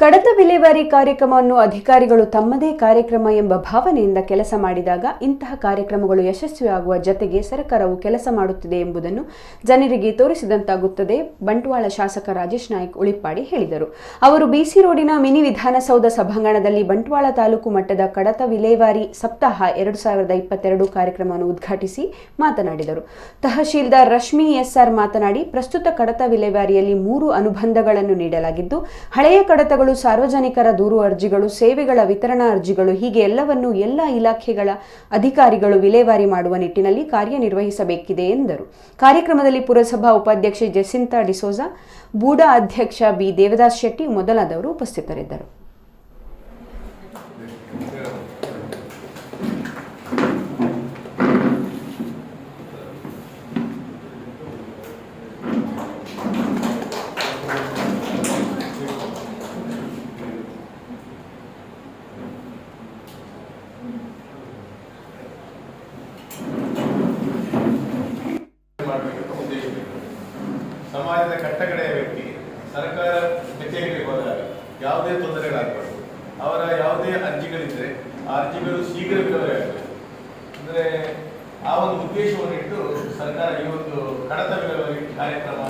ಕಡತ ವಿಲೇವಾರಿ ಕಾರ್ಯಕ್ರಮವನ್ನು ಅಧಿಕಾರಿಗಳು ತಮ್ಮದೇ ಕಾರ್ಯಕ್ರಮ ಎಂಬ ಭಾವನೆಯಿಂದ ಕೆಲಸ ಮಾಡಿದಾಗ ಇಂತಹ ಕಾರ್ಯಕ್ರಮಗಳು ಯಶಸ್ವಿಯಾಗುವ ಜತೆಗೆ ಸರ್ಕಾರವು ಕೆಲಸ ಮಾಡುತ್ತಿದೆ ಎಂಬುದನ್ನು ಜನರಿಗೆ ತೋರಿಸಿದಂತಾಗುತ್ತದೆ. ಬಂಟ್ವಾಳ ಶಾಸಕ ರಾಜೇಶ್ ನಾಯ್ಕ್ ಉಳಿಪ್ಪಾಡಿ ಹೇಳಿದರು. ಅವರು ಬಿಸಿ ರೋಡಿನ ಮಿನಿ ವಿಧಾನಸೌಧ ಸಭಾಂಗಣದಲ್ಲಿ ಬಂಟ್ವಾಳ ತಾಲೂಕು ಮಟ್ಟದ ಕಡತ ವಿಲೇವಾರಿ ಸಪ್ತಾಹ 2022 ಕಾರ್ಯಕ್ರಮವನ್ನು ಉದ್ಘಾಟಿಸಿ ಮಾತನಾಡಿದರು. ತಹಶೀಲ್ದಾರ್ ರಶ್ಮಿ ಎಸ್ಆರ್ ಮಾತನಾಡಿ, ಪ್ರಸ್ತುತ ಕಡತ ವಿಲೇವಾರಿಯಲ್ಲಿ 3 ಅನುಬಂಧಗಳನ್ನು ನೀಡಲಾಗಿದ್ದು, ಹಳೆಯ ಕಡತಗಳು, ಸಾರ್ವಜನಿಕರ ದೂರು ಅರ್ಜಿಗಳು, ಸೇವೆಗಳ ವಿತರಣಾ ಅರ್ಜಿಗಳು ಹೀಗೆ ಎಲ್ಲವನ್ನೂ ಎಲ್ಲ ಇಲಾಖೆಗಳ ಅಧಿಕಾರಿಗಳು ವಿಲೇವಾರಿ ಮಾಡುವ ನಿಟ್ಟಿನಲ್ಲಿ ಕಾರ್ಯನಿರ್ವಹಿಸಬೇಕಿದೆ ಎಂದರು. ಕಾರ್ಯಕ್ರಮದಲ್ಲಿ ಪುರಸಭಾ ಉಪಾಧ್ಯಕ್ಷೆ ಜೆಸಿಂತಾ ಡಿಸೋಜಾ, ಬೂಡಾ ಅಧ್ಯಕ್ಷ ಬಿ ದೇವದಾಸ್ ಶೆಟ್ಟಿ ಮೊದಲಾದವರು ಉಪಸ್ಥಿತರಿದ್ದರು. ಸಮಾಜದ ಕಟ್ಟಕಡೆಯ ವ್ಯಕ್ತಿ ಸರ್ಕಾರ ಕಚೇರಿಗೆ ಹೋದಾಗ ಯಾವುದೇ ತೊಂದರೆಗಳಾಗಬಾರ್ದು. ಅವರ ಯಾವುದೇ ಅರ್ಜಿಗಳಿದ್ರೆ ಆ ಅರ್ಜಿಗಳು ಶೀಘ್ರ ವಿಲೇವಾರಿ ಆಗಬೇಕು. ಅಂದರೆ ಆ ಒಂದು ಉದ್ದೇಶವನ್ನು ಇಟ್ಟು ಸರ್ಕಾರ ಈ ಒಂದು ಕಡತ ವಿಲೇವಾರಿ ಕಾರ್ಯಕ್ರಮ